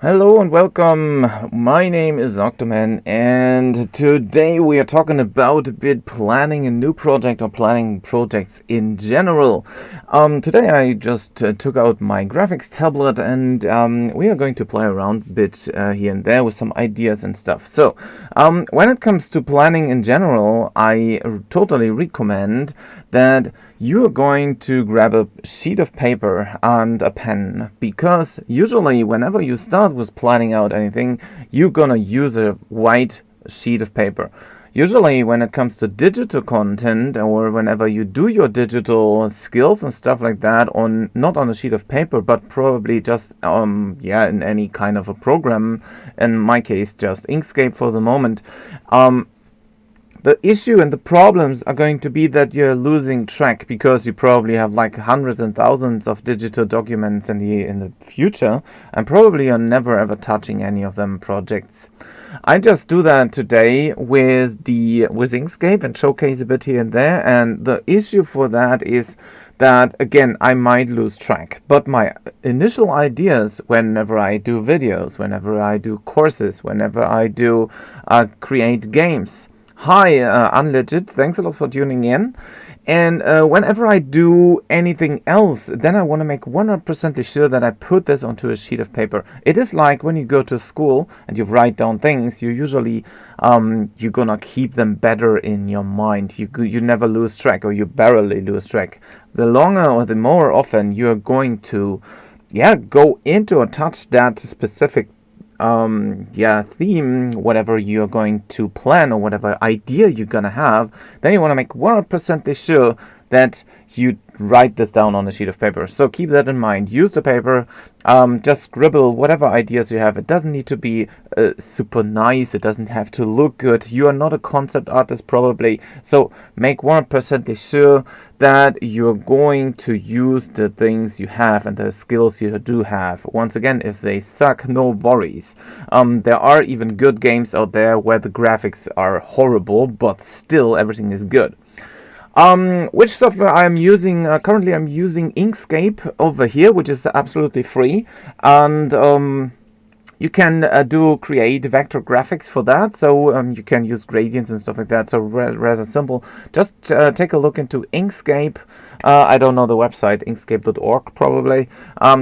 Hello and welcome. My name is OctoMan, and today we are talking about a bit planning a new project or planning projects in general. Today I just took out my graphics tablet, and we are going to play around a bit here and there with some ideas and stuff. So, when it comes to planning in general, I totally recommend that you're going to grab a sheet of paper and a pen, because usually whenever you start with planning out anything, you're gonna use a white sheet of paper. Usually when it comes to digital content, or whenever you do your digital skills and stuff like that, on not on a sheet of paper, but probably just in any kind of a program, in my case just Inkscape for the moment, the issue and the problems are going to be that you're losing track, because you probably have like hundreds and thousands of digital documents in the future, and probably you're never ever touching any of them projects. I just do that today with Inkscape and showcase a bit here and there, and the issue for that is that again I might lose track. But my initial ideas, whenever I do videos, whenever I do courses, whenever I do create games. Hi, Unlegit, thanks a lot for tuning in. And whenever I do anything else, then I want to make 100% sure that I put this onto a sheet of paper. It is like when you go to school and you write down things, you usually, you're gonna keep them better in your mind. You never lose track, or you barely lose track. The longer or the more often you're going to, go into or touch that specific theme, whatever you're going to plan or whatever idea you're gonna have, then you want to make 100% sure that you write this down on a sheet of paper. So keep that in mind. Use the paper, just scribble whatever ideas you have. It doesn't need to be super nice, it doesn't have to look good. You are not a concept artist probably, so make 100% sure that you're going to use the things you have and the skills you do have. Once again, if they suck, no worries. There are even good games out there where the graphics are horrible, but still everything is good. Which software I'm using? Currently I'm using Inkscape over here, which is absolutely free, and you can create vector graphics for that, so you can use gradients and stuff like that, so rather simple. Just take a look into Inkscape. I don't know the website, inkscape.org probably.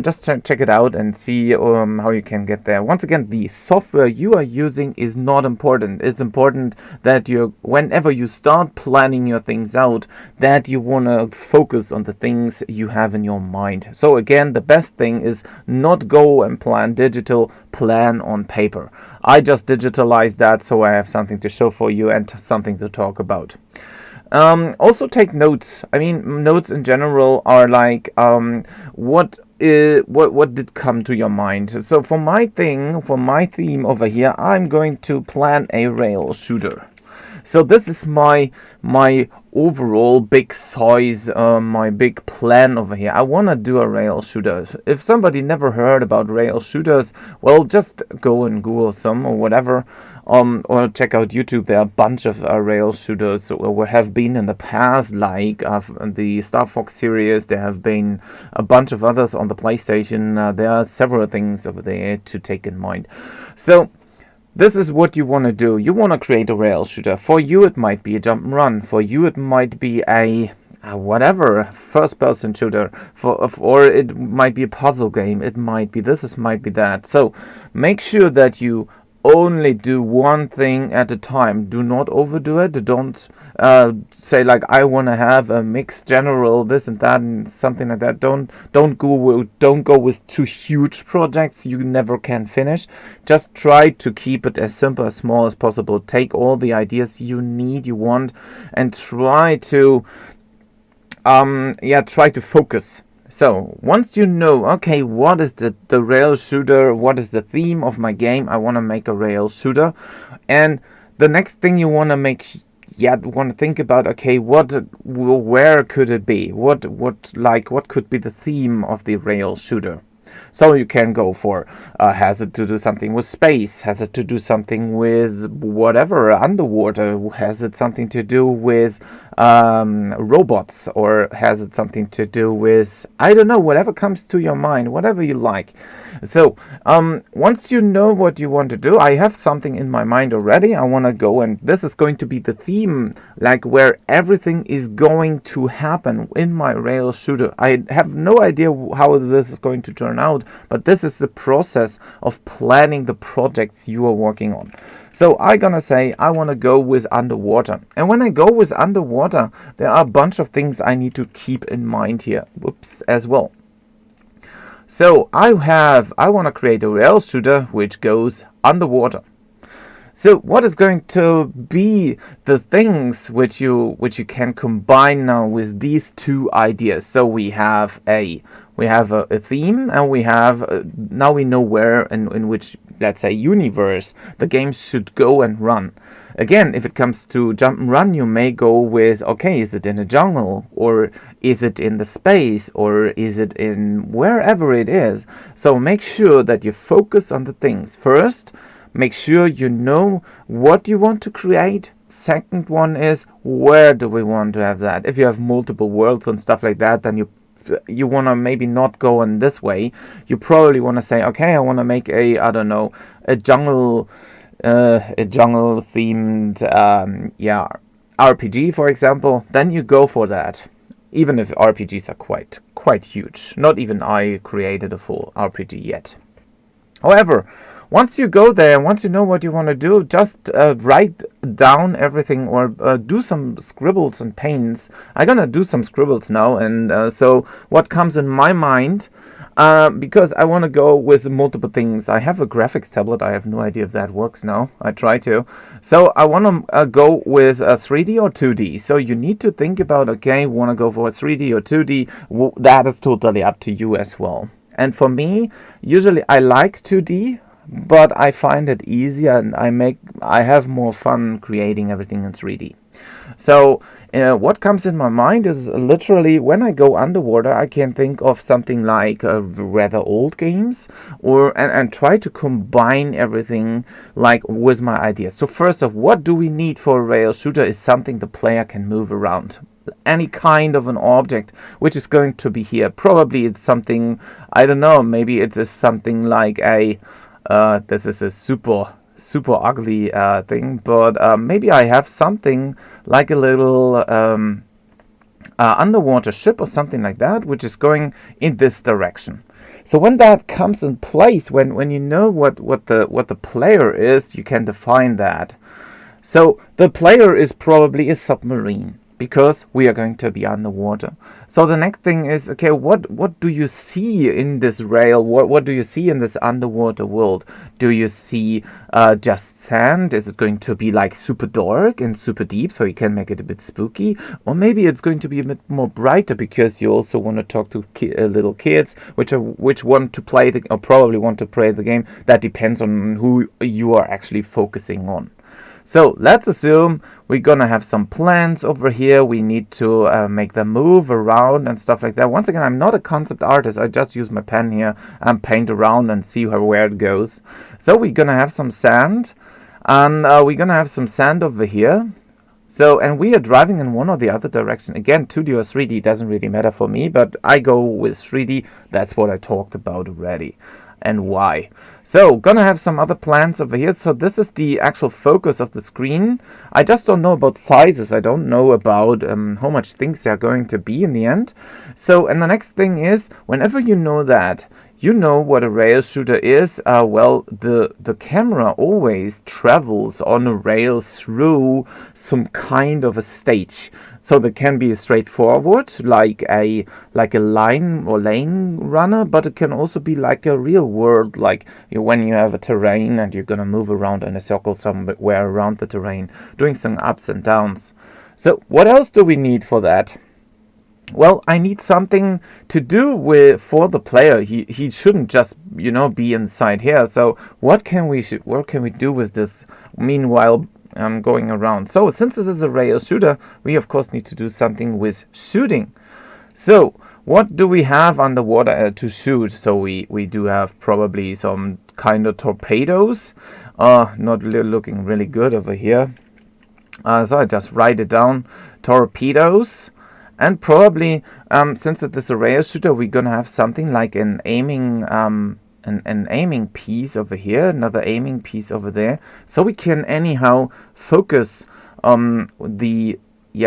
Just check it out and see how you can get there. Once again, the software you are using is not important. It's important that whenever you start planning your things out, that you want to focus on the things you have in your mind. So again, the best thing is not go and plan digital, plan on paper. I just digitalized that so I have something to show for you and something to talk about. Also take notes. I mean, notes in general are like what did come to your mind. So for my theme over here, I'm going to plan a rail shooter. So this is my overall big size, my big plan over here. I want to do a rail shooter. If somebody never heard about rail shooters, well, just go and Google some or whatever, or check out YouTube. There are a bunch of rail shooters or have been in the past, like the Star Fox series. There have been a bunch of others on the PlayStation. There are several things over there to take in mind. So this is what you want to do. You want to create a rail shooter. For you, it might be a jump and run. For you, it might be a whatever first-person shooter. Or it might be a puzzle game. It might be this. It might be that. So make sure that you only do one thing at a time. Do not overdo it. Don't say like I want to have a mixed general this and that and something like that. Don't go with too huge projects you never can finish. Just try to keep it as simple, as small as possible. Take all the ideas you want, and try to focus. So once you know, okay, what is the rail shooter, what is the theme of my game, I want to make a rail shooter, and the next thing you want to think about, okay, where could it be, what could be the theme of the rail shooter. So you can go for, has it to do something with space, has it to do something with whatever, underwater, has it something to do with robots, or has it something to do with, I don't know, whatever comes to your mind, whatever you like. So once you know what you want to do, I have something in my mind already. I want to go, and this is going to be the theme, like where everything is going to happen in my rail shooter. I have no idea how this is going to turn out, but this is the process of planning the projects you are working on. So I'm gonna say I want to go with underwater. And when I go with underwater, there are a bunch of things I need to keep in mind here. Whoops, as well. So I want to create a rail shooter which goes underwater. So what is going to be the things which you can combine now with these two ideas? So we have a theme, and we have now we know where in which, let's say, universe the game should go and run. Again, if it comes to jump and run, you may go with, okay, is it in a jungle, or is it in the space, or is it in wherever it is? So make sure that you focus on the things. First, make sure you know what you want to create. Second one is, where do we want to have that? If you have multiple worlds and stuff like that, then you want to maybe not go in this way. You probably want to say, okay, I want to make a jungle themed RPG, for example. Then you go for that, even if RPGs are quite huge. Not even I created a full RPG yet. However, once you go there, once you know what you want to do, just write down everything, or do some scribbles and paints. I'm gonna do some scribbles now, and so what comes in my mind, because I want to go with multiple things. I have a graphics tablet. I have no idea if that works now. I try to. So I want to go with 3D or 2D. So you need to think about, okay, want to go for 3D or 2D. That is totally up to you as well. And for me, usually I like 2D, but I find it easier, and I have more fun creating everything in 3D. So what comes in my mind is literally, when I go underwater, I can think of something like rather old games, and try to combine everything like with my ideas. So first off, what do we need for a rail shooter is something the player can move around. Any kind of an object which is going to be here. Probably it's something, I don't know, maybe it is something like this is a super ugly thing, but maybe I have something like a little underwater ship or something like that, which is going in this direction. So when that comes in place, when you know what the player is, you can define that. So the player is probably a submarine, because we are going to be underwater. So the next thing is, okay, what do you see in this rail? What do you see in this underwater world? Do you see just sand? Is it going to be like super dark and super deep, so you can make it a bit spooky? Or maybe it's going to be a bit more brighter, because you also want to talk to little kids which want to play or probably want to play the game. That depends on who you are actually focusing on. So let's assume we're gonna have some plants over here. We need to make them move around and stuff like that. Once again, I'm not a concept artist. I just use my pen here and paint around and see where it goes. So we're gonna have some sand, and we're gonna have some sand over here. So, and we are driving in one or the other direction. Again, 2D or 3D doesn't really matter for me, but I go with 3D. That's what I talked about already. And why. So gonna have some other plants over here. So this is the actual focus of the screen. I just don't know about sizes. I don't know about how much things they are going to be in the end. So, and the next thing is, whenever you know that, you know what a rail shooter is. Well, the camera always travels on a rail through some kind of a stage. So there can be a straightforward, like a line or lane runner, but it can also be like a real world, like when you have a terrain and you're gonna move around in a circle somewhere around the terrain, doing some ups and downs. So what else do we need for that? Well, I need something to do for the player. He shouldn't just be inside here. So what can we do with this? Meanwhile, going around. So since this is a rail shooter, we of course need to do something with shooting. So what do we have underwater to shoot? So we do have probably some kind of torpedoes. Not looking really good over here. So I just write it down, torpedoes. And probably, since it is a rail shooter, we're gonna have something like an aiming an aiming piece over here, another aiming piece over there, so we can anyhow focus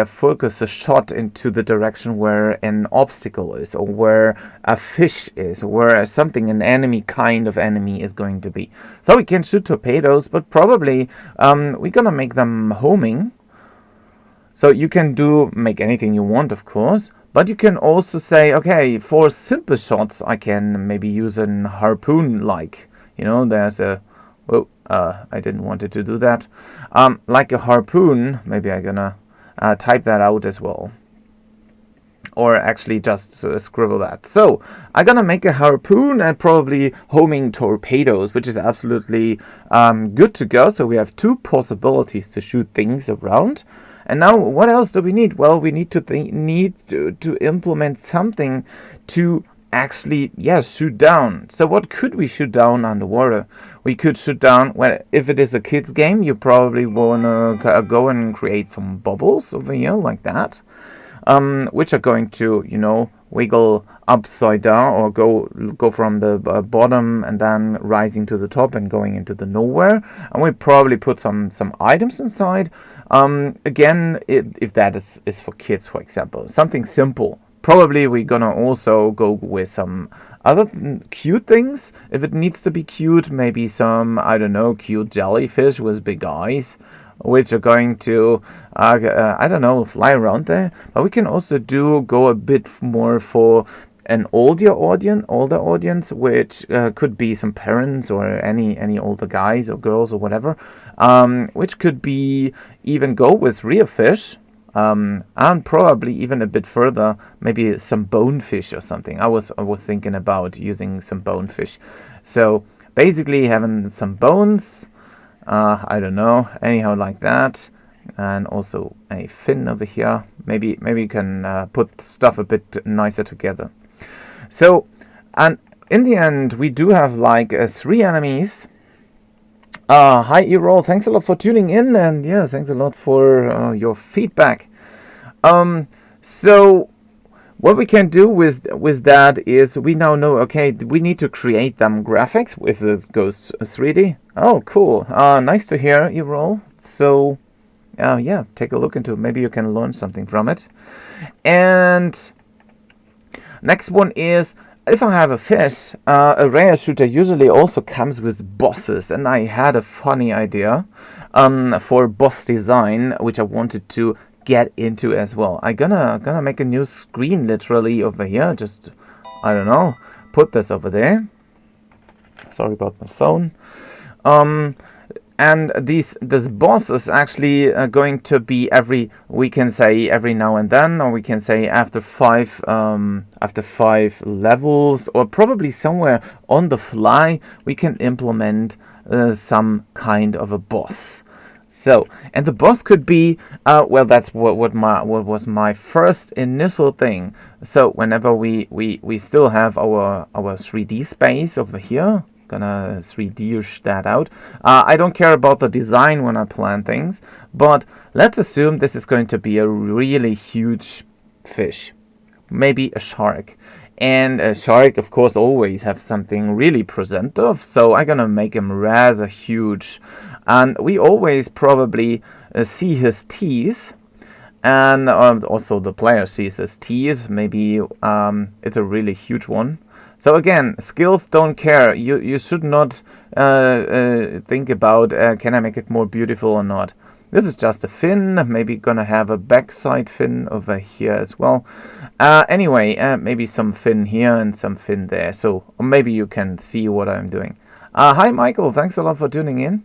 focus a shot into the direction where an obstacle is, or where a fish is, or where something, an enemy, kind of enemy is going to be. So we can shoot torpedoes, but probably we're gonna make them homing. So you can make anything you want, of course, but you can also say, okay, for simple shots, I can maybe use an harpoon, like, there's a, I didn't want it to do that, like a harpoon. Maybe I'm gonna type that out as well, or actually just scribble that. So I'm gonna make a harpoon and probably homing torpedoes, which is absolutely good to go. So we have two possibilities to shoot things around. And now, what else do we need? Well, we need to implement something to actually, shoot down. So what could we shoot down underwater? We could shoot down, well, if it is a kid's game, you probably want to go and create some bubbles over here, like that, which are going to, wiggle upside down, or go from the bottom and then rising to the top and going into the nowhere. And we probably put some items inside. Again, if that is for kids, for example, something simple. Probably we're gonna also go with some other cute things. If it needs to be cute, maybe some, I don't know, cute jellyfish with big eyes, which are going to, fly around there. But we can also go a bit more for an older audience, which could be some parents or any older guys or girls or whatever, which could be even go with real fish, and probably even a bit further, maybe some bonefish or something. I was thinking about using some bonefish. So basically having some bones, I don't know, anyhow, like that. And also a fin over here. Maybe you can put stuff a bit nicer together. So, and in the end, we do have like 3 enemies. Hi Erol, thanks a lot for tuning in, and thanks a lot for your feedback. So what we can do with that is, we now know, okay, we need to create them graphics if it goes 3D. Oh, cool. Nice to hear, Erol. So take a look into it. Maybe you can learn something from it. And next one is, if I have a fish, a rail shooter usually also comes with bosses, and I had a funny idea for boss design, which I wanted to get into as well. I'm gonna make a new screen literally over here. Just, I don't know, put this over there. Sorry about my phone. And this boss is actually going to be we can say every now and then, or we can say after 5 levels, or probably somewhere on the fly, we can implement some kind of a boss. So, and the boss could be, that's what was my first initial thing. So whenever we still have our 3D space over here, gonna 3D-ish that out. I don't care about the design when I plan things, but let's assume this is going to be a really huge fish, maybe a shark. And a shark, of course, always have something really presentative, so I'm gonna make him rather huge. And we always probably see his teeth, and also the player sees his teeth. Maybe it's a really huge one. So again, skills don't care. You should not think about can I make it more beautiful or not. This is just a fin. Maybe gonna have a backside fin over here as well. Anyway, maybe some fin here and some fin there. So maybe you can see what I'm doing. Hi Michael, thanks a lot for tuning in.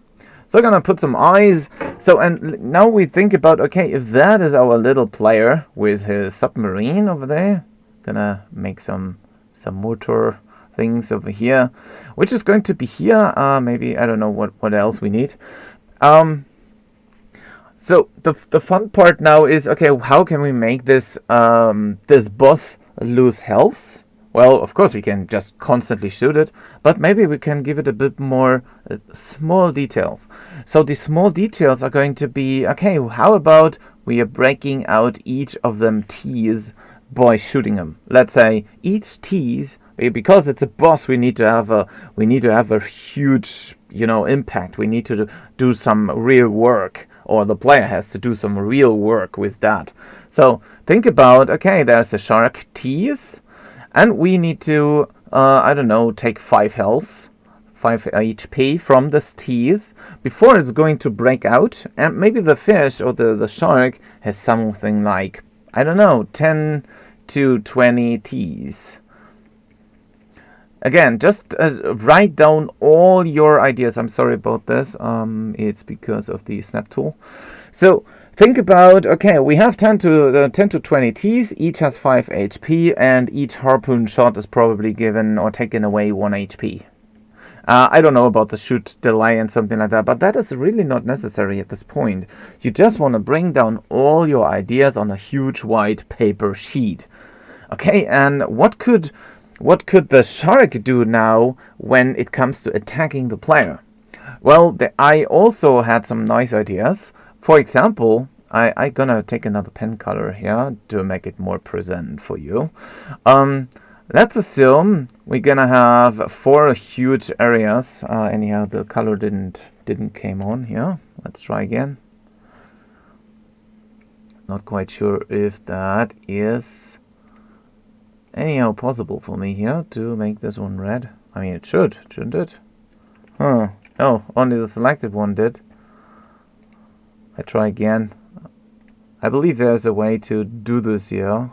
So I'm gonna put some eyes. So, and now we think about, okay, if that is our little player with his submarine over there, gonna make some motor things over here, which is going to be here. Maybe, I don't know what else we need. So the fun part now is, okay, how can we make this this boss lose health? Well, of course we can just constantly shoot it, but maybe we can give it a bit more small details. So the small details are going to be, okay, how about we are breaking out each of them T's by shooting them. Let's say each T's, because it's a boss, we need to have a huge, impact. We need to do some real work, or the player has to do some real work with that. So think about, okay, there's a shark T's, and we need to, take 5 health, 5 HP from this T's before it's going to break out. And maybe the fish or the shark has something like, 10 to 20 T's. Again, just write down all your ideas. I'm sorry about this. It's because of the snap tool. So think about, okay, we have 10 to 20 T's, each has 5 HP, and each harpoon shot is probably given or taken away 1 HP. I don't know about the shoot delay and something like that, but that is really not necessary at this point. You just want to bring down all your ideas on a huge white paper sheet. Okay, and what could the shark do now when it comes to attacking the player? Well, I also had some nice ideas. For example, I'm gonna take another pen color here to make it more present for you. Let's assume we're gonna have 4 huge areas. Anyhow, the color didn't came on here. Let's try again. Not quite sure if that is anyhow possible for me here to make this one red. I mean, it should, shouldn't it? Huh. Oh, only the selected one did. I try again. I believe there's a way to do this here.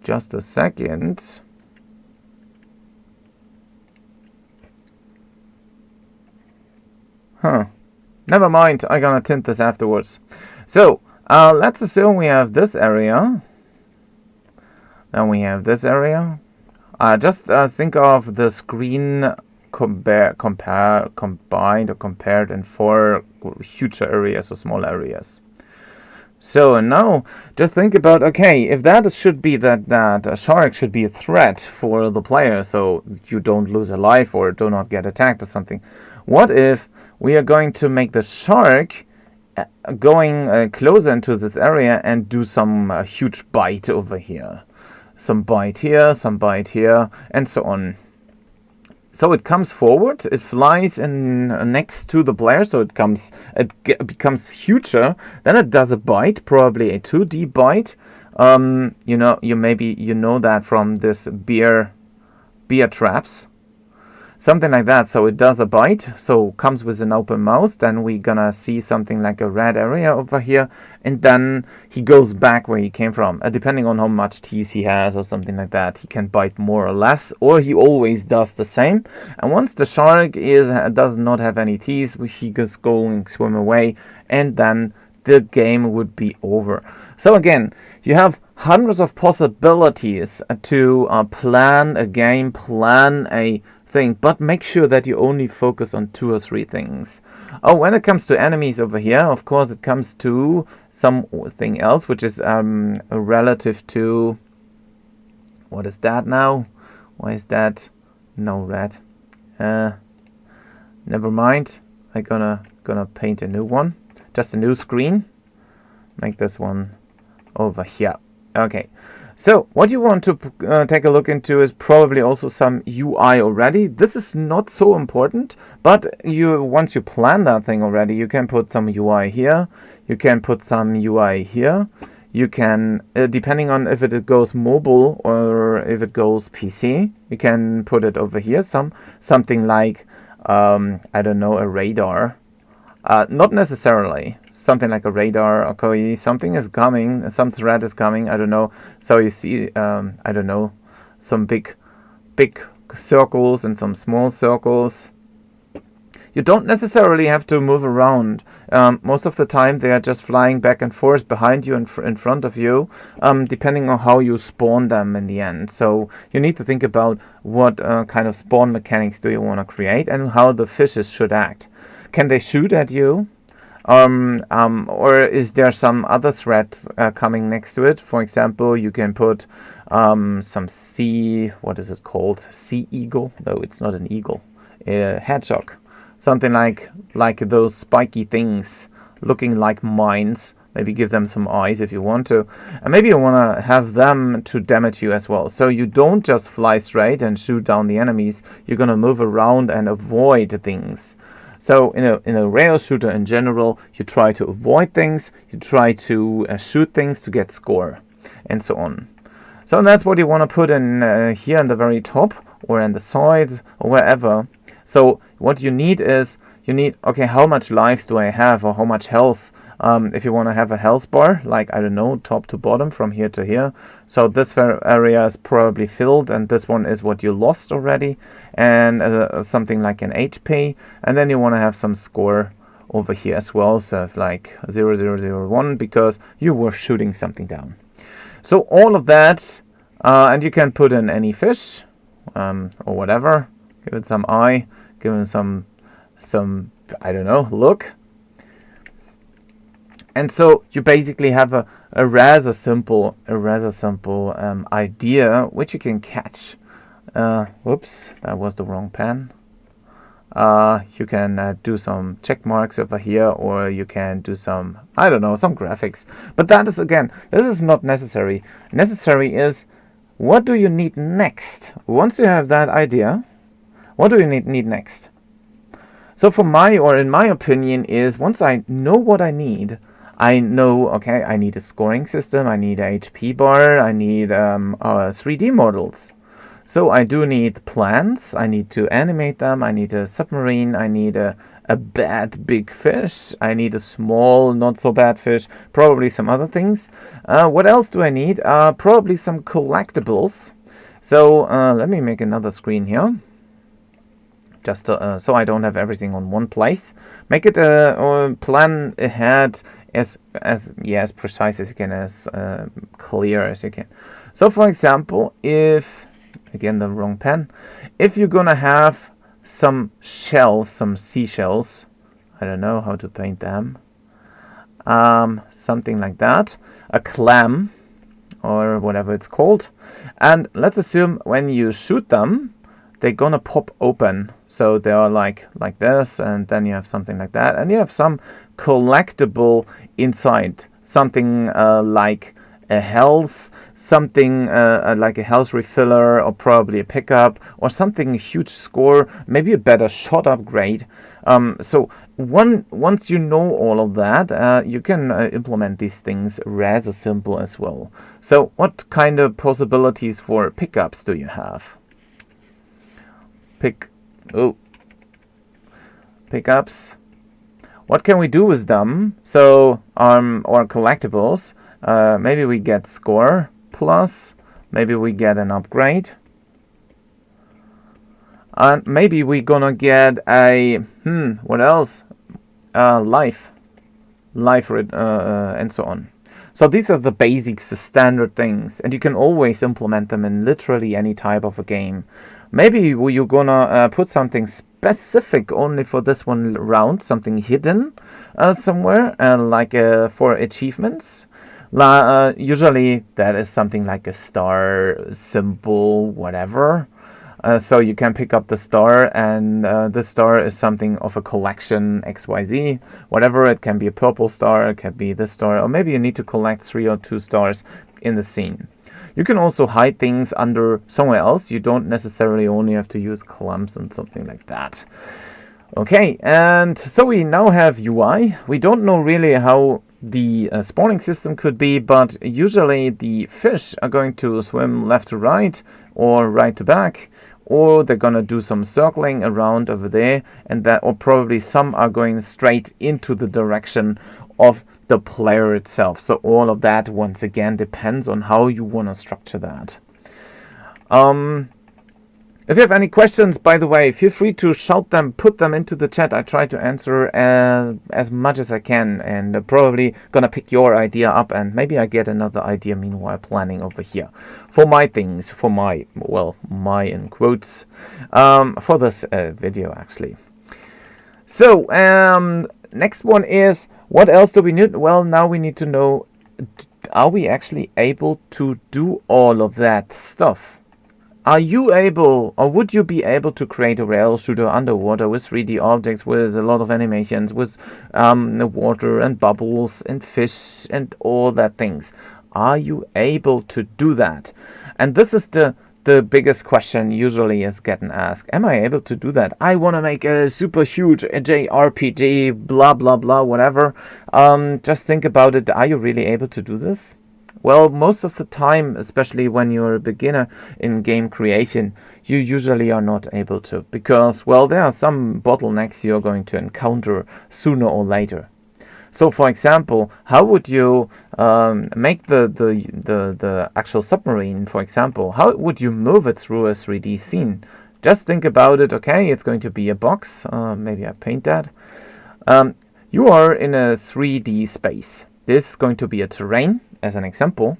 Just a second. Huh. Never mind, I'm gonna tint this afterwards. So, let's assume we have this area. Then we have this area. Just think of the screen combined or compared in 4 huge areas or small areas. So now just think about, okay, if that should be that a shark should be a threat for the player, so you don't lose a life or do not get attacked or something. What if we are going to make the shark going closer into this area and do some huge bite over here? Some bite here, and so on. So it comes forward, it flies in next to the player, so it becomes huger. Then it does a bite, probably a 2D bite. You know that from this beer traps. Something like that. So it does a bite, so comes with an open mouth. Then we're gonna see something like a red area over here, and then he goes back where he came from. Depending on how much teeth he has or something like that, he can bite more or less, or he always does the same. And once the shark does not have any teeth, he just going swim away, and then the game would be over. So again, you have hundreds of possibilities to plan a game, plan a thing, but make sure that you only focus on 2 or 3 things. Oh, when it comes to enemies over here, of course it comes to something else, which is relative to, what is that now? Why is that no red? Never mind. I'm gonna paint a new one, just a new screen. Make this one over here. Okay. So what you want to take a look into is probably also some UI already. This is not so important, but once you plan that thing already, you can put some UI here. You can put some UI here. You can, depending on if it goes mobile or if it goes PC, you can put it over here. Something like, I don't know, a radar. Not necessarily. Something like a radar. Okay, something is coming. Some threat is coming. I don't know. So you see, I don't know, some big circles and some small circles. You don't necessarily have to move around. Most of the time, they are just flying back and forth behind you and in front of you, depending on how you spawn them in the end. So you need to think about what kind of spawn mechanics do you want to create and how the fishes should act. Can they shoot at you? Or is there some other threat coming next to it? For example, you can put some what is it called? Sea eagle? No, it's not an eagle. Hedgehog. Something like those spiky things looking like mines. Maybe give them some eyes if you want to. And maybe you want to have them to damage you as well. So you don't just fly straight and shoot down the enemies. You're going to move around and avoid things. So in a rail shooter in general, you try to avoid things. You try to shoot things to get score and so on. So that's what you want to put in here in the very top or in the sides or wherever. So what you need is, okay, how much lives do I have, or how much health? If you want to have a health bar, like, I don't know, top to bottom from here to here. So this area is probably filled, and this one is what you lost already, and something like an HP. And then you want to have some score over here as well, so if like 0001, because you were shooting something down. So all of that, and you can put in any fish or whatever. Give it some eye, give it some I don't know, look. And so you basically have a rather simple idea which you can catch. Whoops, that was the wrong pen. You can do some check marks over here, or you can do some, I don't know, some graphics. But that is, again, this is not necessary. Necessary is, what do you need next? Once you have that idea, what do you need next? So in my opinion, is once I know what I need, I know, okay, I need a scoring system, I need a HP bar, I need 3D models. So I do need plans, I need to animate them, I need a submarine, I need a bad big fish, I need a small not so bad fish, probably some other things. What else do I need? Probably some collectibles. So let me make another screen here. Just so I don't have everything on one place. Make it or plan ahead as precise as you can, as clear as you can. So for example, if, again the wrong pen, if you're gonna have some shells, some seashells, I don't know how to paint them, something like that, a clam or whatever it's called, and let's assume when you shoot them, they're gonna pop open. So they are like this, and then you have something like that, and you have some collectible inside, something like a health, something like a health refiller, or probably a pickup, or something, a huge score, maybe a better shot upgrade. So once you know all of that, you can implement these things rather simple as well. So what kind of possibilities for pickups do you have? Pickups. What can we do with them? So or collectibles. Maybe we get score plus. Maybe we get an upgrade. And maybe we're gonna get a what else? Life, and so on. So these are the basics, the standard things, and you can always implement them in literally any type of a game. Maybe you're gonna put something specific only for this one round, something hidden somewhere, like for achievements. Usually that is something like a star symbol, whatever. So you can pick up the star, and the star is something of a collection XYZ, whatever. It can be a purple star, it can be this star, or maybe you need to collect 3 or 2 stars in the scene. You can also hide things under somewhere else. You don't necessarily only have to use clumps and something like that. Okay, and so we now have UI. We don't know really how the spawning system could be, but usually the fish are going to swim left to right or right to back, or they're gonna do some circling around over there, and that, or probably some are going straight into the direction of the player itself. So all of that once again depends on how you want to structure that. If you have any questions, by the way, feel free to shout them, put them into the chat. I try to answer as much as I can, and probably gonna pick your idea up, and maybe I get another idea meanwhile planning over here for my things, for my, well, my in quotes, for this video actually. So next one is, what else do we need? Well, now we need to know, are we actually able to do all of that stuff? Are you able, or would you be able to create a rail shooter underwater with 3D objects, with a lot of animations, with the water and bubbles and fish and all that things? Are you able to do that? And this is the biggest question usually is getting asked. Am I able to do that? I want to make a super huge JRPG, blah, blah, blah, whatever. Just think about it. Are you really able to do this? Well, most of the time, especially when you're a beginner in game creation, you usually are not able to, because, well, there are some bottlenecks you're going to encounter sooner or later. So, for example, how would you make the actual submarine, for example? How would you move it through a 3D scene? Just think about it. Okay, it's going to be a box. Maybe I paint that. You are in a 3D space. This is going to be a terrain, as an example,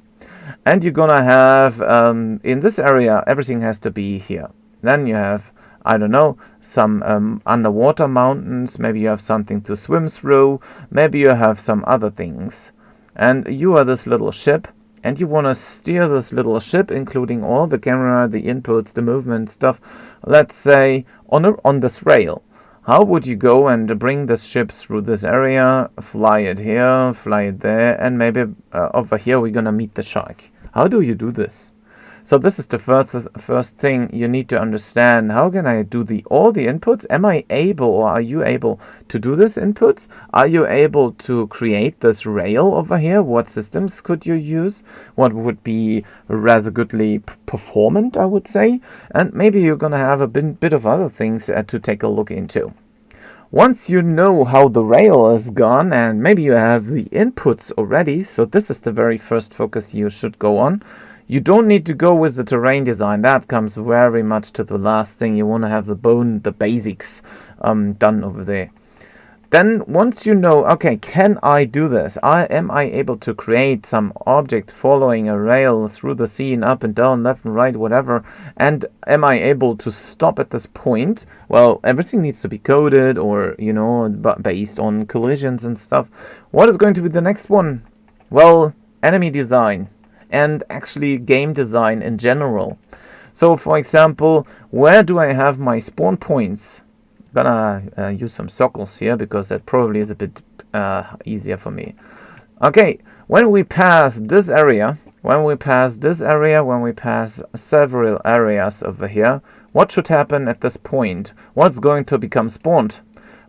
and you're gonna have in this area everything has to be here. Then you have, I don't know, some underwater mountains, maybe you have something to swim through, maybe you have some other things, and you are this little ship and you want to steer this little ship, including all the camera, the inputs, the movement stuff, let's say on this rail. How would you go and bring this ship through this area, fly it here, fly it there, and maybe over here we're gonna meet the shark? How do you do this? So this is the first thing you need to understand. How can I do all the inputs? Am I able, or are you able to do this inputs? Are you able to create this rail over here? What systems could you use? What would be rather goodly performant, I would say? And maybe you're gonna have a bit of other things to take a look into. Once you know how the rail is gone, and maybe you have the inputs already, so this is the very first focus you should go on. You don't need to go with the terrain design. That comes very much to the last thing. You want to have the basics done over there. Then once you know, okay, can I do this? Am I able to create some object following a rail through the scene, up and down, left and right, whatever? And am I able to stop at this point? Well, everything needs to be coded, or, you know, based on collisions and stuff. What is going to be the next one? Well, enemy design. And actually game design in general. So, for example, where do I have my spawn points? I'm gonna use some circles here because that probably is a bit easier for me. Okay, when we pass this area, when we pass several areas over here, what should happen at this point? What's going to become spawned?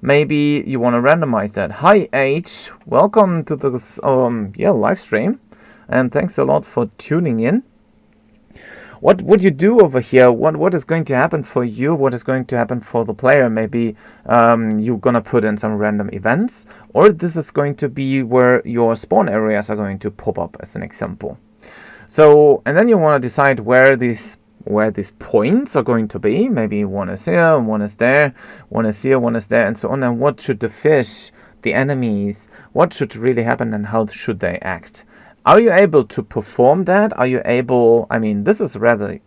Maybe you want to randomize that. Hi H, welcome to this live stream. And thanks a lot for tuning in. What would you do over here? What is going to happen for you? What is going to happen for the player? Maybe you're gonna put in some random events, or this is going to be where your spawn areas are going to pop up, as an example. So, and then you want to decide where these points are going to be. Maybe one is here, one is there, one is here, one is there, and so on. And what should the fish, the enemies, what should really happen, and how should they act? Are you able to perform that? Are you able, I mean, this is rather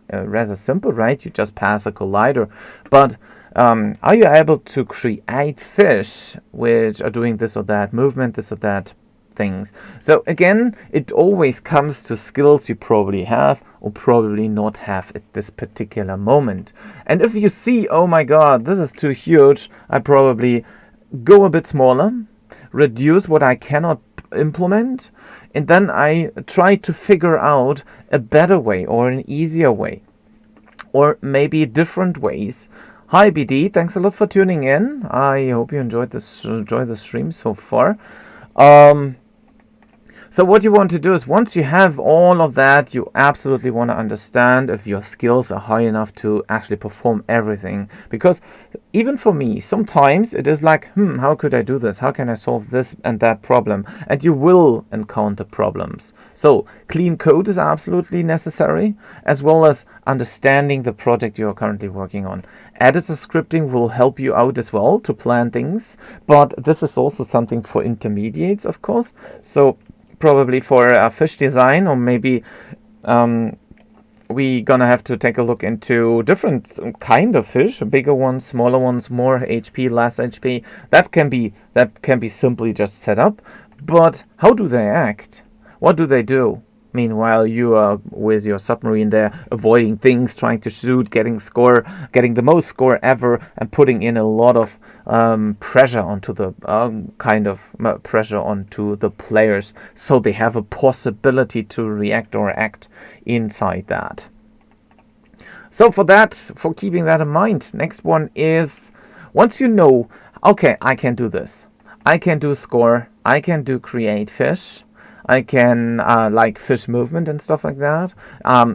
simple, right? You just pass a collider. But are you able to create fish which are doing this or that movement, this or that things? So again, it always comes to skills you probably have or probably not have at this particular moment. And if you see, oh my God, this is too huge, I probably go a bit smaller, reduce what I cannot implement, and then I try to figure out a better way or an easier way, or maybe different ways. Hi BD, thanks a lot for tuning in. I hope you enjoyed the stream so far. So what you want to do is, once you have all of that, you absolutely want to understand if your skills are high enough to actually perform everything. Because even for me, sometimes it is like, how could I do this? How can I solve this and that problem? And you will encounter problems. So clean code is absolutely necessary, as well as understanding the project you're currently working on. Editor scripting will help you out as well to plan things, but this is also something for intermediates, of course. So probably for a fish design, or maybe we gonna have to take a look into different kind of fish, bigger ones, smaller ones, more HP, less HP. That can be simply just set up. But how do they act? What do they do? Meanwhile, you are with your submarine there, avoiding things, trying to shoot, getting the most score ever, and putting in a lot of pressure onto the pressure onto the players, so they have a possibility to react or act inside that. So for keeping that in mind, next one is, once you know, okay, I can do this, I can do score, I can do create fish. I can like fish movement and stuff like that.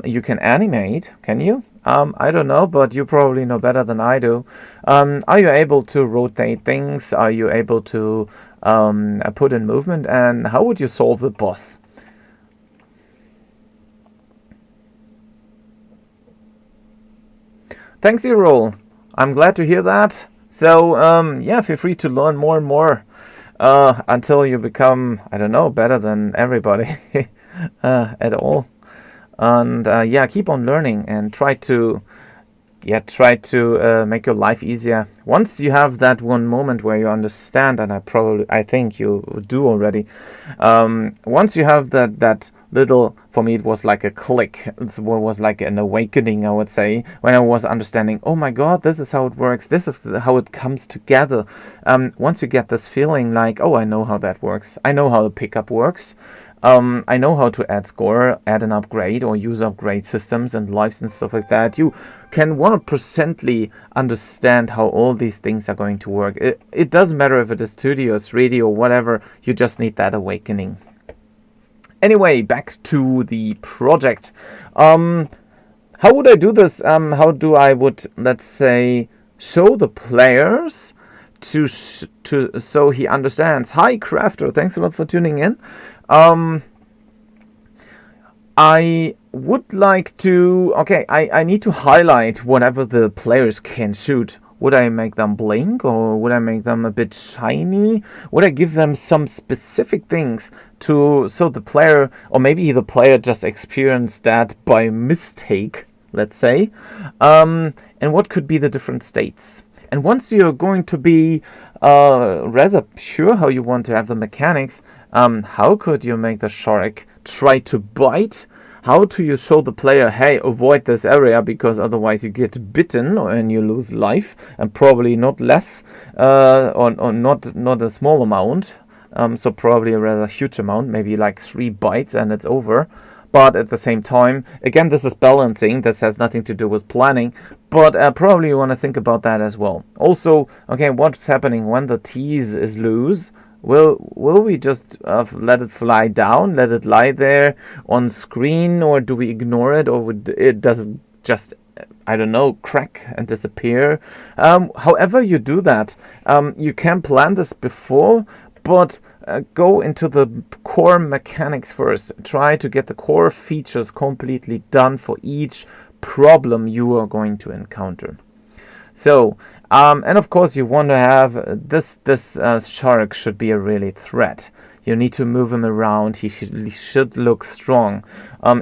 You can animate, can you? I don't know, but you probably know better than I do. Are you able to rotate things? Are you able to put in movement? And how would you solve the boss? Thanks, Errol. I'm glad to hear that. So yeah, feel free to learn more and more. Until you become, I don't know, better than everybody at all. And yeah, keep on learning and try to make your life easier. Once you have that one moment where you understand, and I think you do already. Once you have that little, for me it was like a click. It was like an awakening, I would say, when I was understanding, oh my god, this is how it works, this is how it comes together. Once you get this feeling like, oh, I know how that works, I know how the pickup works, I know how to add score, add an upgrade, or use upgrade systems and lives and stuff like that. You can 100%ly understand how all these things are going to work. It doesn't matter if it is 2D or 3D or whatever, you just need that awakening. Anyway, back to the project. How would I do this? How do I let's say, show the players so he understands. Hi, Crafter. Thanks a lot for tuning in. I would like to... Okay, I need to highlight whatever the players can shoot. Would I make them blink, or would I make them a bit shiny? Would I give them some specific things so the player, or maybe the player just experienced that by mistake, let's say. And what could be the different states? And once you're going to be rather sure how you want to have the mechanics, how could you make the shark try to bite? How do you show the player, hey, avoid this area, because otherwise you get bitten and you lose life, and probably not less, or not a small amount, so probably a rather huge amount, maybe like 3 bites and it's over. But at the same time, again, this is balancing. This has nothing to do with planning, but probably you want to think about that as well. Also, okay, what's happening when the tease is loose? Will we just let it fly down, let it lie there on screen, or do we ignore it, or does it just, I don't know, crack and disappear? However you do that, you can plan this before, but go into the core mechanics first. Try to get the core features completely done for each problem you are going to encounter. So, and of course you want to have this shark should be a really threat. You need to move him around. He should look strong.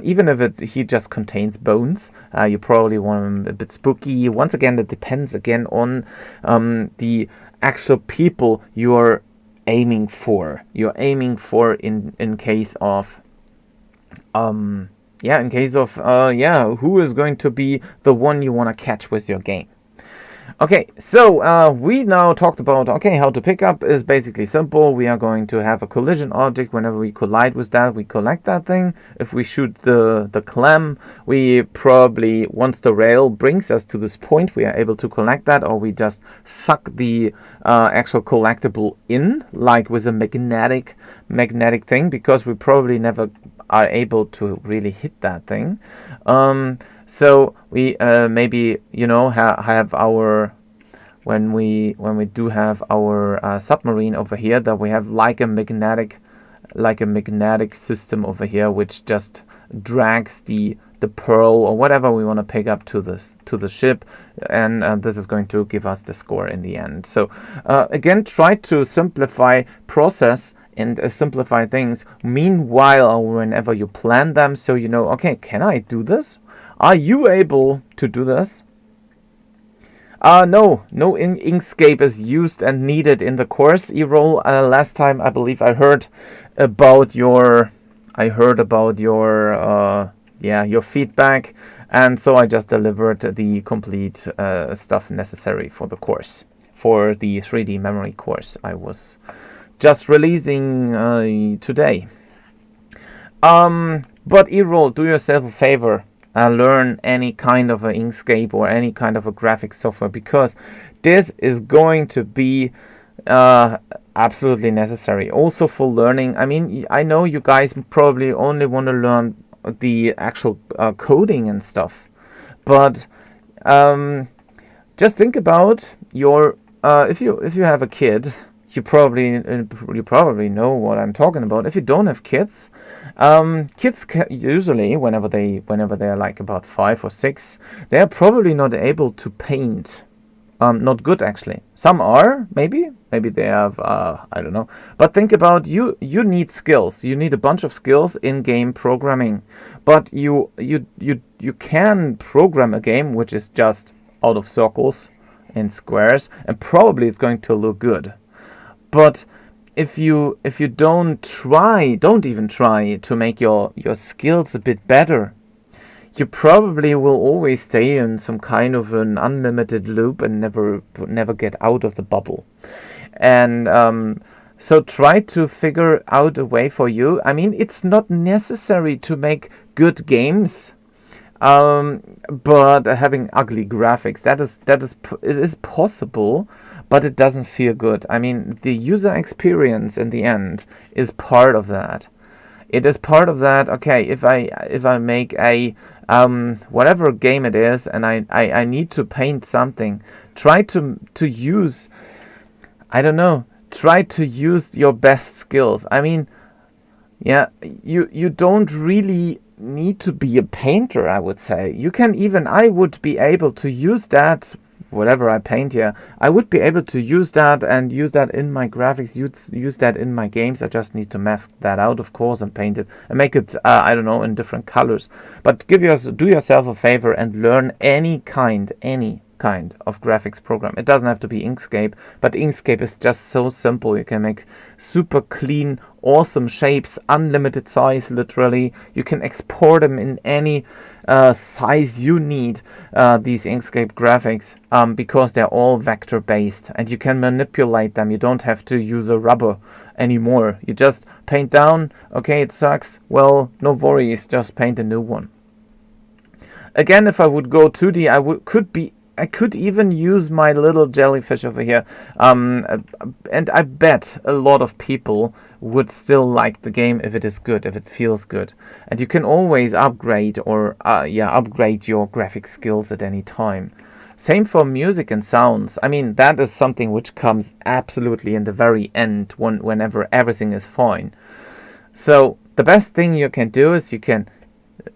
Even if he just contains bones, you probably want him a bit spooky. Once again, that depends again on the actual people you are aiming for. You're aiming for in case of who is going to be the one you want to catch with your game. Okay, so we now talked about, okay, how to pick up is basically simple. We are going to have a collision object. Whenever we collide with that, we collect that thing. If we shoot the clam, we probably, once the rail brings us to this point, we are able to collect that, or we just suck the actual collectible in, like with a magnetic thing, because we probably never are able to really hit that thing. So we maybe, you know, have our, when we do have our submarine over here, that we have like a magnetic system over here, which just drags the pearl or whatever we want to pick up to the ship, and this is going to give us the score in the end. So again, try to simplify process and simplify things meanwhile, or whenever you plan them, so you know, okay, can I do this? Are you able to do this? No Inkscape is used and needed in the course. E-roll. Last time I believe I heard about your your feedback, and so I just delivered the complete stuff necessary for the course, for the 3D memory course I was just releasing today. But E-roll, do yourself a favor. Learn any kind of an Inkscape or any kind of a graphic software, because this is going to be absolutely necessary also for learning. I mean, I know you guys probably only want to learn the actual coding and stuff, but just think about your if you have a kid, you probably know what I'm talking about. If you don't have kids, kids usually whenever they are like about 5 or 6, they are probably not able to paint. Not good actually. Some are, maybe they have I don't know. But think about you need skills. You need a bunch of skills in game programming. But you can program a game which is just out of circles and squares, and probably it's going to look good. But if you don't even try to make your skills a bit better, you probably will always stay in some kind of an unlimited loop and never get out of the bubble. And so try to figure out a way for you. I mean, it's not necessary to make good games, but having ugly graphics, it is possible. But it doesn't feel good. I mean, the user experience in the end is part of that. It is part of that. Okay, if I make a whatever game it is, and I need to paint something, try to use, I don't know, try to use your best skills. I mean, yeah, you don't really need to be a painter, I would say. You can even, I would be able to use that. Whatever I paint here, I would be able to use that and use that in my graphics, use that in my games. I just need to mask that out, of course, and paint it and make it, I don't know, in different colors. But do yourself a favor and learn any kind of graphics program. It doesn't have to be Inkscape, but Inkscape is just so simple. You can make super clean, awesome shapes, unlimited size, literally. You can export them in any size you need, these Inkscape graphics, because they're all vector based and you can manipulate them. You don't have to use a rubber anymore. You just paint down. Okay, it sucks. Well, no worries, just paint a new one. Again, if I would go 2D, I could even use my little jellyfish over here, and I bet a lot of people would still like the game if it is good, if it feels good. And you can always upgrade or upgrade your graphic skills at any time. Same for music and sounds. I mean, that is something which comes absolutely in the very end, whenever everything is fine. So the best thing you can do is you can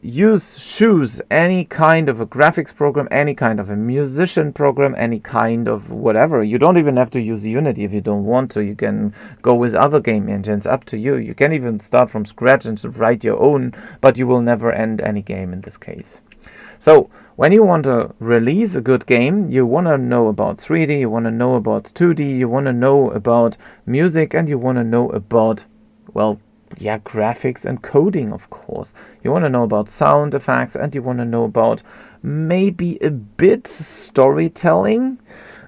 choose any kind of a graphics program, any kind of a musician program, any kind of whatever. You don't even have to use Unity if you don't want to. You can go with other game engines, up to you. You can even start from scratch and write your own, but you will never end any game in this case. So when you want to release a good game, you want to know about 3D, you want to know about 2D, you want to know about music, and you want to know about, well, graphics and coding, of course. You want to know about sound effects, and you want to know about maybe a bit storytelling.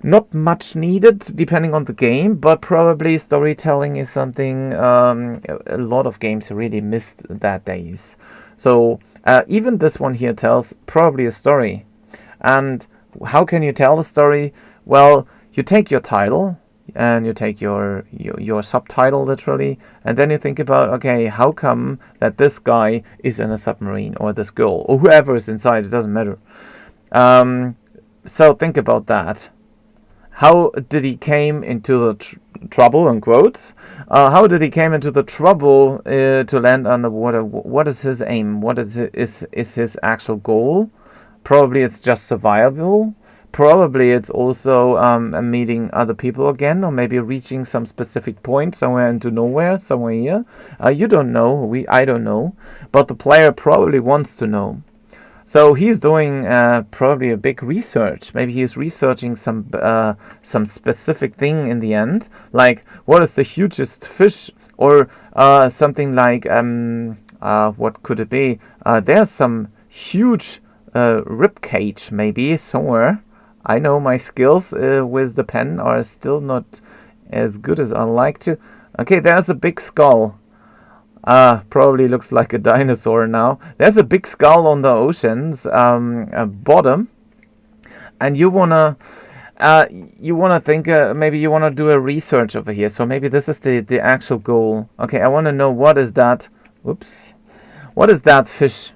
Not much needed depending on the game, but probably storytelling is something a lot of games really missed that days. So even this one here tells probably a story. And how can you tell the story? Well, you take your title and you take your subtitle, literally, and then you think about, okay, how come that this guy is in a submarine, or this girl, or whoever is inside, it doesn't matter. So think about that. How did he came into the trouble, in quotes? How did he came into the trouble to land underwater? What is his aim? What is his actual goal? Probably it's just survival. Probably it's also meeting other people again, or maybe reaching some specific point somewhere into nowhere, somewhere here. You don't know. I don't know. But the player probably wants to know. So he's doing probably a big research. Maybe he's researching some specific thing in the end, like what is the hugest fish, or something like what could it be? There's some huge rib cage maybe somewhere. I know my skills with the pen are still not as good as I like to. Okay, there's a big skull. Probably looks like a dinosaur now. There's a big skull on the ocean's bottom, and you wanna think maybe you wanna do a research over here. So maybe this is the actual goal. Okay, I wanna know what is that. Oops, what is that fish?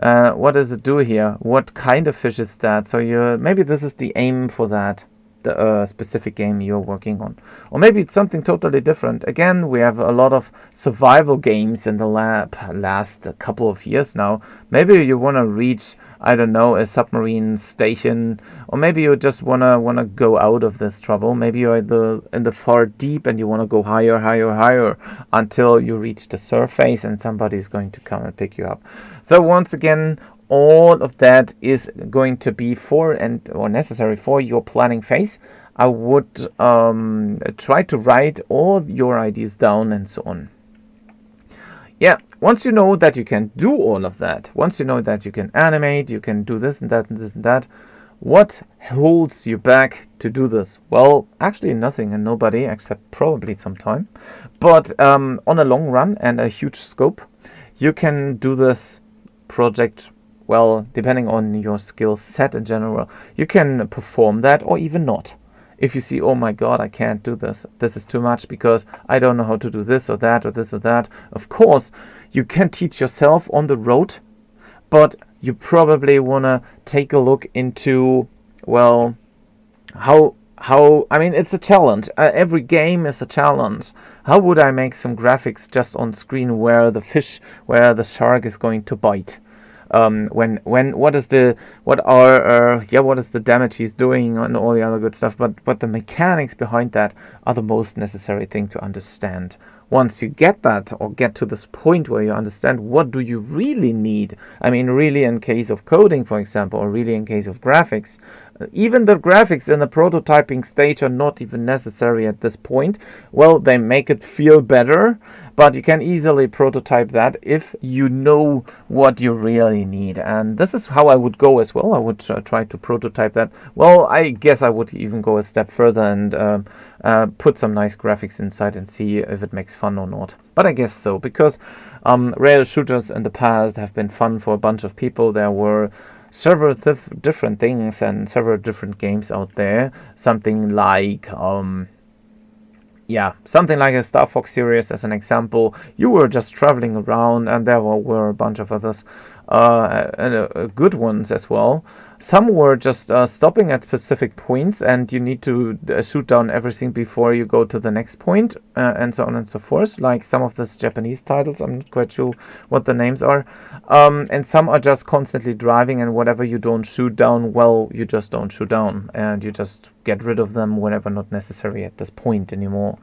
What does it do here? What kind of fish is that? So maybe this is the aim for that. The specific game you're working on, or maybe it's something totally different. Again, we have a lot of survival games in the last couple of years now. Maybe you want to reach, I don't know, a submarine station, or maybe you just wanna go out of this trouble. Maybe you're in the far deep and you want to go higher until you reach the surface and somebody's going to come and pick you up. So once again, all of that is going to be or necessary for your planning phase. I would try to write all your ideas down and so on. Yeah, once you know that you can do all of that, once you know that you can animate, you can do this and that and this and that, what holds you back to do this? Well, actually nothing and nobody, except probably some time. But on a long run and a huge scope, you can do this project. Well, depending on your skill set in general, you can perform that or even not. If you see, oh my god, I can't do this. This is too much because I don't know how to do this or that or this or that. Of course, you can teach yourself on the road, but you probably want to take a look into, well, how I mean, it's a challenge. Every game is a challenge. How would I make some graphics just on screen where the shark is going to bite? What is the damage he's doing and all the other good stuff, but the mechanics behind that are the most necessary thing to understand. Once you get that, or get to this point where you understand what do you really need, I mean really in case of coding, for example, or really in case of graphics, even the graphics in the prototyping stage are not even necessary at this point. Well, they make it feel better, but you can easily prototype that if you know what you really need. And this is how I would go as well. I would try to prototype that. Well, I guess I would even go a step further and put some nice graphics inside and see if it makes fun or not. But I guess so, because rail shooters in the past have been fun for a bunch of people. There were several different things and several different games out there. Something like something like a Star Fox series as an example. You were just traveling around, and there were a bunch of others, and good ones as well. Some were just stopping at specific points, and you need to shoot down everything before you go to the next point, and so on and so forth. Like some of these Japanese titles, I'm not quite sure what the names are. And some are just constantly driving, and whatever you don't shoot down, well, you just don't shoot down, and you just get rid of them whenever not necessary at this point anymore.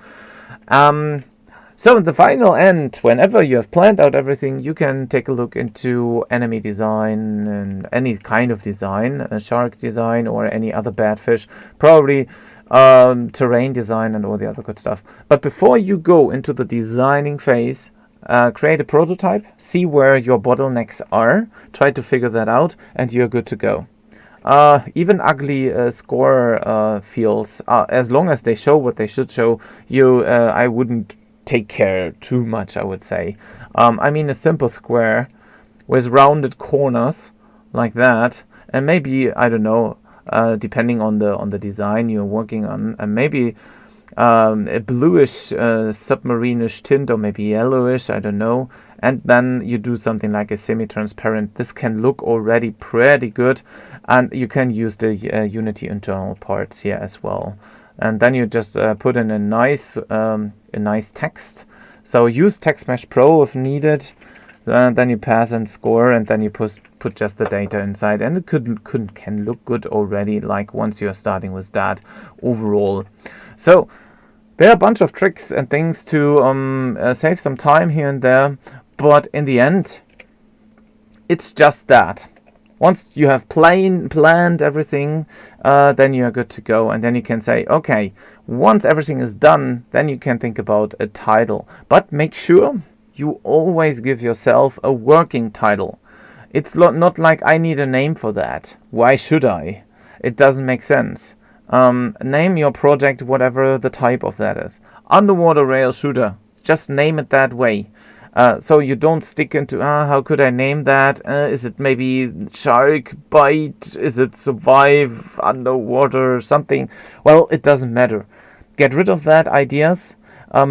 So in the final end, whenever you have planned out everything, you can take a look into enemy design and any kind of design, shark design or any other bad fish, probably terrain design and all the other good stuff. But before you go into the designing phase, create a prototype, see where your bottlenecks are, try to figure that out, and you're good to go. Even ugly score fields, as long as they show what they should show, I wouldn't take care too much, I would say. I mean, a simple square with rounded corners like that, and maybe, I don't know, depending on the design you're working on, and maybe a bluish submarine-ish tint, or maybe yellowish, I don't know. And then you do something like a semi-transparent. This can look already pretty good, and you can use the Unity internal parts here as well. And then you just put in a nice text. So use Text Mesh Pro if needed. Then you pass and score, and then you put just the data inside, and it can look good already. Like once you are starting with that overall. So there are a bunch of tricks and things to save some time here and there, but in the end, it's just that. Once you have planned everything, then you are good to go. And then you can say, okay, once everything is done, then you can think about a title. But make sure you always give yourself a working title. It's not like I need a name for that. Why should I? It doesn't make sense. Name your project whatever the type of that is. Underwater rail shooter. Just name it that way. So you don't stick into, how could I name that? Is it maybe shark bite? Is it survive underwater? Something? Well, it doesn't matter. Get rid of that ideas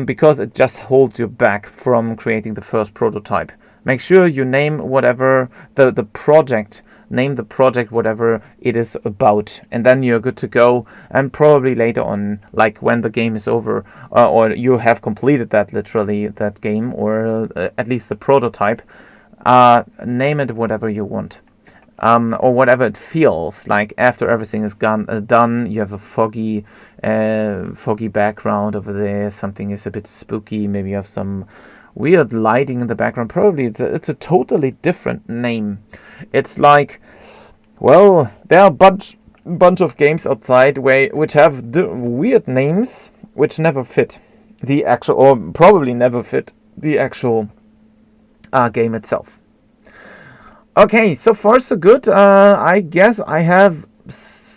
because it just holds you back from creating the first prototype. Make sure you name whatever the project. Name the project whatever it is about, and then you're good to go. And probably later on, like when the game is over, or you have completed that game, or at least the prototype, name it whatever you want, or whatever it feels like after everything is done. You have a foggy background over there. Something is a bit spooky. Maybe you have some weird lighting in the background. Probably it's a totally different name. It's like, well, there are a bunch of games outside which have weird names which never fit the actual, or probably never fit the actual game itself. Okay, so far so good. I guess I have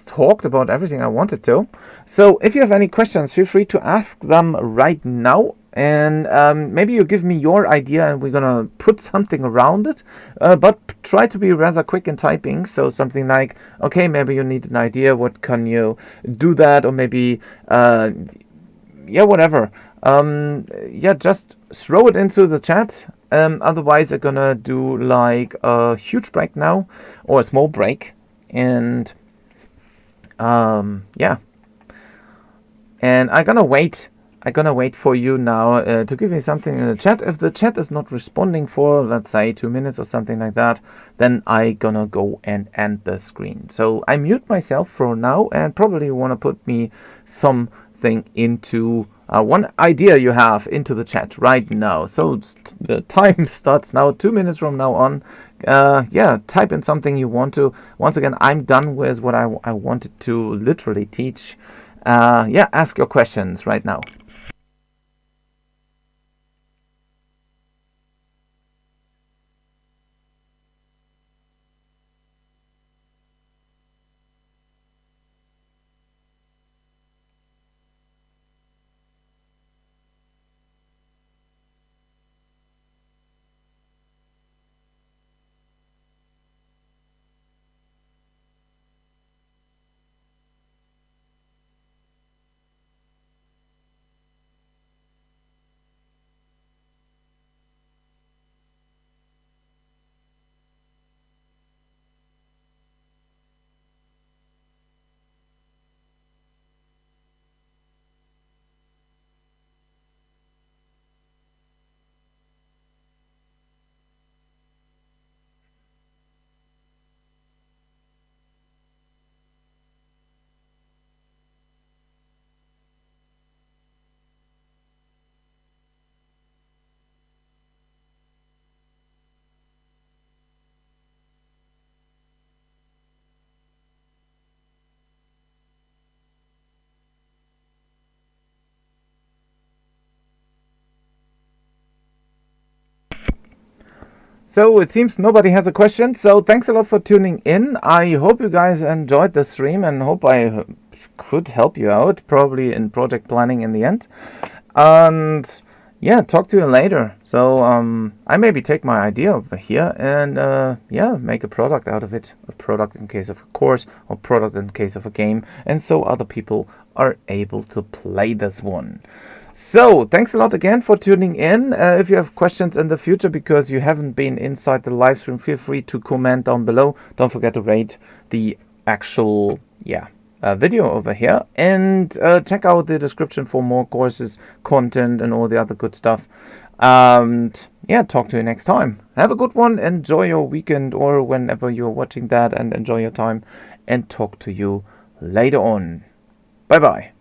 talked about everything I wanted to. So if you have any questions, feel free to ask them right now. And maybe you give me your idea and we're gonna put something around it, but try to be rather quick in typing. So something like, okay, maybe you need an idea, what can you do that, or maybe whatever. Just throw it into the chat. Otherwise I'm gonna do like a huge break now, or a small break, and and I'm gonna wait for you now to give me something in the chat. If the chat is not responding for, let's say, 2 minutes or something like that, then I gonna go and end the screen. So I mute myself for now, and probably want to put me something into one idea you have into the chat right now. So the time starts now, 2 minutes from now on. Type in something you want to. Once again, I'm done with what I wanted to literally teach. Ask your questions right now. So it seems nobody has a question. So thanks a lot for tuning in. I hope you guys enjoyed the stream and hope I could help you out, probably in project planning in the end. And talk to you later. So I maybe take my idea over here and make a product out of it. A product in case of a course, or product in case of a game, and so other people are able to play this one. So thanks a lot again for tuning in. If you have questions in the future because you haven't been inside the live stream, feel free to comment down below. Don't forget to rate the actual video over here, and check out the description for more courses, content, and all the other good stuff. Talk to you next time. Have a good one. Enjoy your weekend, or whenever you're watching that, and enjoy your time, and talk to you later on. Bye bye.